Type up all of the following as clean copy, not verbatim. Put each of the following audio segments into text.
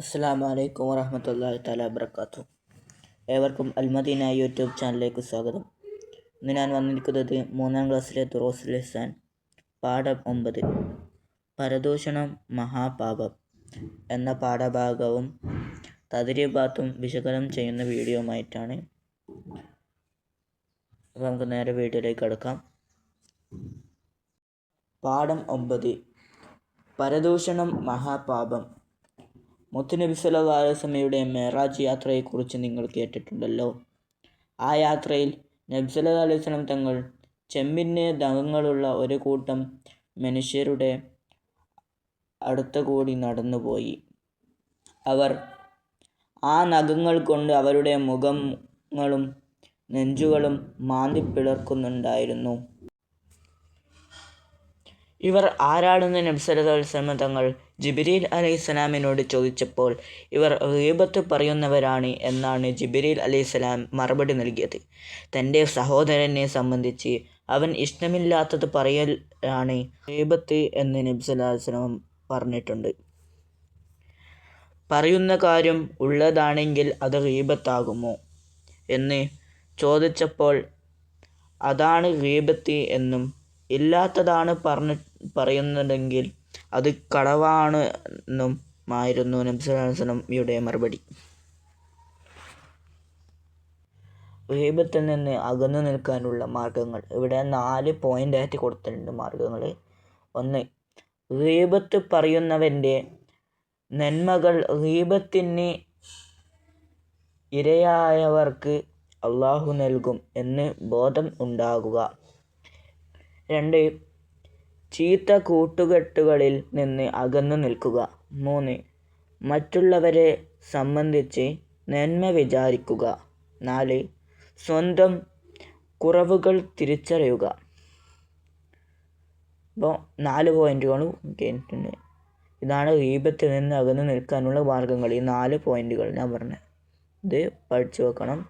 അസ്സലാമു അലൈക്കും വറഹ്മത്തുള്ളാഹി തആല വബറകാതുഹു. ഏവർക്കും അൽമദീന യൂട്യൂബ് ചാനലിലേക്ക് സ്വാഗതം. ഇന്ന് ഞാൻ വന്നിരിക്കുന്നത് 3ാം ക്ലാസ്സിലെ ദുറൂസുൽ ലിസാൻ പാഠം 9 പരദൂഷണം മഹാപാപം എന്ന പാഠഭാഗവും തദ്രീബാത്തും വിശകലനം ചെയ്യുന്ന വീഡിയോയുമായിട്ടാണ്. അപ്പോൾ നമുക്ക് നേരെ വീഡിയോയിലേക്ക് കടക്കാം. പാഠം 9 പരദൂഷണം മഹാപാപം. മുത്തുനബി സല്ലല്ലാഹു അലൈഹി വസല്ലമയുടെ മെഹ്റാജ് യാത്രയെക്കുറിച്ച് നിങ്ങൾ കേട്ടിട്ടുണ്ടല്ലോ. ആ യാത്രയിൽ നബി സല്ലല്ലാഹു അലൈഹി വസല്ലം തങ്ങൾ ചെമ്പിന് നഖങ്ങളുള്ള ഒരു കൂട്ടം മനുഷ്യരുടെ അടുത്തുകൂടി നടന്നുപോയി. അവർ ആ നഖങ്ങൾ കൊണ്ട് അവരുടെ മുഖങ്ങളും നെഞ്ചുകളും മാന്തി പിളർക്കുന്നുണ്ടായിരുന്നു. ഇവർ ആരാണെന്ന് നബി സല്ലല്ലാഹു അലൈഹി വസല്ലം തങ്ങൾ ജിബ്രീൽ അലൈഹിസ്സലാമിനോട് ചോദിച്ചപ്പോൾ ഇവർ ഗീബത്ത് പറയുന്നവരാണ് എന്നാണ് ജിബ്രീൽ അലൈഹിസ്സലാം മറുപടി നൽകിയത്. തൻ്റെ സഹോദരനെ സംബന്ധിച്ച് അവൻ ഇഷ്ടമില്ലാത്തത് പറയലാണ് ഗീബത്ത് എന്ന് നബി സല്ലല്ലാഹു അലൈഹി വസല്ലം പറഞ്ഞിട്ടുണ്ട്. പറയുന്ന കാര്യം ഉള്ളതാണെങ്കിൽ അത് ഗീബത്താകുമോ എന്ന് ചോദിച്ചപ്പോൾ അതാണ് ഗീബത്ത് എന്നും ഇല്ലാത്തതാണ് പറയുന്നതെങ്കിൽ അത് കളവാണെന്നുമായിരുന്നു നബി സല്ലല്ലാഹു അലൈഹി വസല്ലമയുടെ മറുപടി. ഗീബത്തിൽ നിന്ന് അകന്നു നിൽക്കാനുള്ള മാർഗങ്ങൾ ഇവിടെ 4 പോയിൻ്റായിട്ട് കൊടുത്തിട്ടുണ്ട്. മാർഗങ്ങൾ: 1. ഗീബത്ത് പറയുന്നവൻ്റെ നന്മകൾ ഗീബത്തിന് ഇരയായവർക്ക് അള്ളാഹു നൽകും എന്ന് ബോധം ഉണ്ടാകുക. 2. ചീത്ത കൂട്ടുകെട്ടുകളിൽ നിന്ന് അകന്നു നിൽക്കുക. 3. മറ്റുള്ളവരെ സംബന്ധിച്ച് നന്മ വിചാരിക്കുക. 4. സ്വന്തം കുറവുകൾ തിരിച്ചറിയുക. അപ്പോൾ 4 പോയിൻ്റുകളും കേട്ടിട്ടുണ്ട്. ഇതാണ് ഗീബത്തിൽ നിന്ന് അകന്നു നിൽക്കാനുള്ള മാർഗങ്ങൾ. ഈ 4 പോയിൻ്റുകൾ ഞാൻ പറഞ്ഞത്. ഇത് പഠിച്ചു വെക്കണം.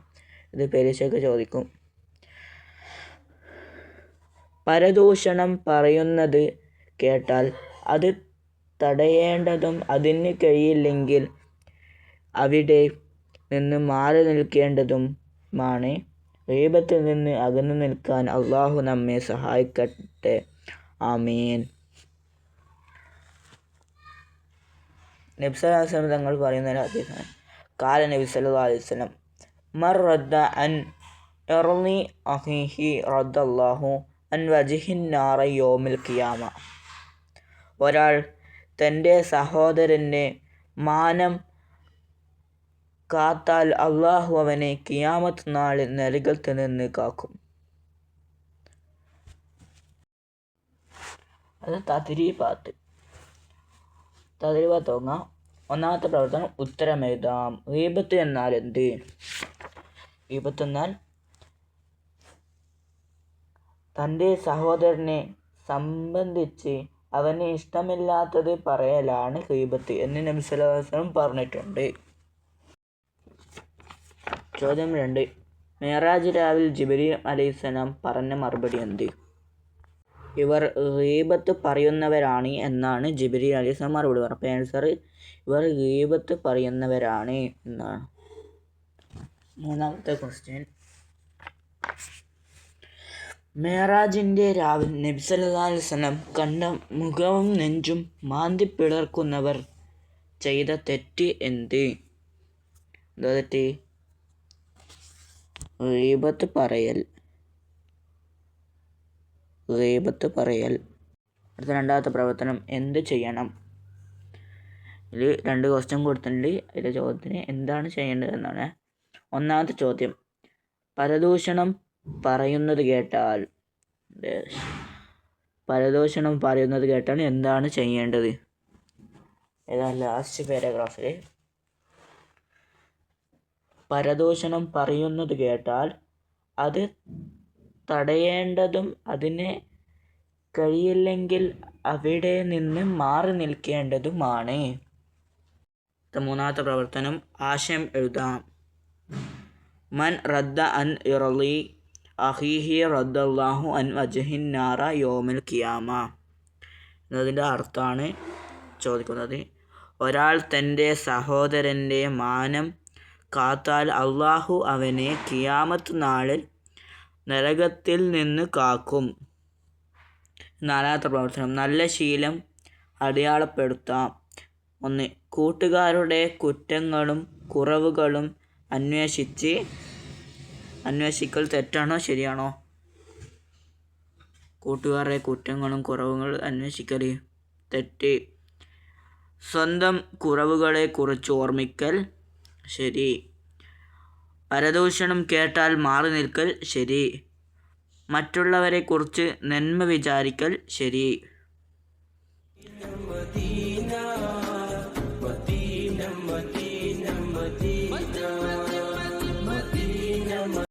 ഇത് പരീക്ഷയ്ക്ക് ചോദിക്കും. പരദൂഷണം പറയുന്നത് കേട്ടാൽ അത് തടയേണ്ടതും അതിന് കഴിയില്ലെങ്കിൽ അവിടെ നിന്ന് മാറി നിൽക്കേണ്ടതുമാണ്. ഗീബത്തിൽ നിന്ന് അകന്നു നിൽക്കാൻ അള്ളാഹു നമ്മെ സഹായിക്കട്ടെ. ആമീൻ. നബി സല്ലല്ലാഹു അലൈഹി വസല്ലം തങ്ങൾ പറയുന്ന ഒരു ഹദീസാണ്. ഖാല നബി സല്ലല്ലാഹു അലൈഹി വസല്ലം മർ റദ്ദ അൻ ഇർളി അഖീഹി റദ്ദല്ലാഹു അൻ വജ്ഹിൻ നാറ യൗമിൽ ഖിയാമ. ഒരാൾ തൻ്റെ സഹോദരൻ്റെ മാനം കാത്താൽ അള്ളാഹു അവനെ ഖിയാമത്ത് നാളിൽ നരകത്തിൽ നിന്ന് കാക്കും. അത് തദ്രീബാത്ത് നോക്കാം. 1ാമത്തെ പ്രവർത്തനം ഉത്തരമെഴുതാം. ഗീബത്ത് എന്നാൽ എന്ത്? ഗീബത്ത് എന്നാൽ തൻ്റെ സഹോദരനെ സംബന്ധിച്ച് അവന് ഇഷ്ടമില്ലാത്തത് പറയലാണ് ഗീബത്ത് എന്ന് നബി സല്ലല്ലാഹു അലൈഹി വസല്ലം പറഞ്ഞിട്ടുണ്ട്. ചോദ്യം 2. മെഹ്റാജ് രാവിൽ ജിബ്രീൽ അലൈഹിസ്സലാം പറഞ്ഞ മറുപടി എന്ത്? ഇവർ ഗീബത്ത് പറയുന്നവരാണ് എന്നാണ് ജിബ്രീൽ അലൈഹിസ്സലാം മറുപടി പറഞ്ഞത്. അപ്പോൾ ആൻസർ ഇവർ ഗീബത്ത് പറയുന്നവരാണ് എന്നാണ്. 3ാമത്തെ ക്വസ്റ്റ്യൻ. മെഹ്റാജിൻ്റെ രാവിൽ നബി സല്ലല്ലാഹു അലൈഹി വസല്ലം കണ്ട മുഖവും നെഞ്ചും മാന്തി പിളർക്കുന്നവർ ചെയ്ത തെറ്റ് എന്ത്? എന്താ തെറ്റ്? ഗീബത്ത് പറയൽ. അടുത്ത 2ാമത്തെ പ്രവർത്തനം എന്ത് ചെയ്യണം? ഇതിൽ 2 ക്വസ്റ്റ്യൻ കൊടുത്തിട്ടുണ്ട്. അതിലെ ചോദ്യത്തിന് എന്താണ് ചെയ്യേണ്ടത് എന്നാണ്. 1ാമത്തെ ചോദ്യം പരദൂഷണം പറയുന്നത് കേട്ടാൽ എന്താണ് ചെയ്യേണ്ടത്? ഏതാ ലാസ്റ്റ് പാരഗ്രാഫിൽ പരദൂഷണം പറയുന്നത് കേട്ടാൽ അത് തടയേണ്ടതും അതിന് കഴിയില്ലെങ്കിൽ അവിടെ നിന്ന് മാറി നിൽക്കേണ്ടതുമാണ്. 3ാമത്തെ പ്രവർത്തനം ആശയം എഴുതാം. മൻ റദ്ദ അൻ ഇർളി അഖീഹി റദ്ദല്ലാഹു അൻ വജ്ഹിൻ നാറ യൗമിൽ ഖിയാമ എന്നതിൻ്റെ അർത്ഥമാണ് ചോദിക്കുന്നത്. ഒരാൾ തൻ്റെ സഹോദരൻ്റെ മാനം കാത്താൽ അള്ളാഹു അവനെ ഖിയാമത്ത് നാളിൽ നരകത്തിൽ നിന്ന് കാക്കും. 4-ാമത്തെ പ്രവർത്തനം. നല്ല ശീലം അടയാളപ്പെടുത്താം. 1. കൂട്ടുകാരുടെ കുറ്റങ്ങളും കുറവുകളും അന്വേഷിക്കൽ തെറ്റാണോ ശരിയാണോ? കൂട്ടുകാരുടെ കുറ്റങ്ങളും കുറവുകളും അന്വേഷിക്കൽ തെറ്റ്. സ്വന്തം കുറവുകളെക്കുറിച്ച് ഓർമ്മിക്കൽ ശരി. പരദൂഷണം കേട്ടാൽ മാറി നിൽക്കൽ ശരി. മറ്റുള്ളവരെക്കുറിച്ച് നന്മ വിചാരിക്കൽ ശരി.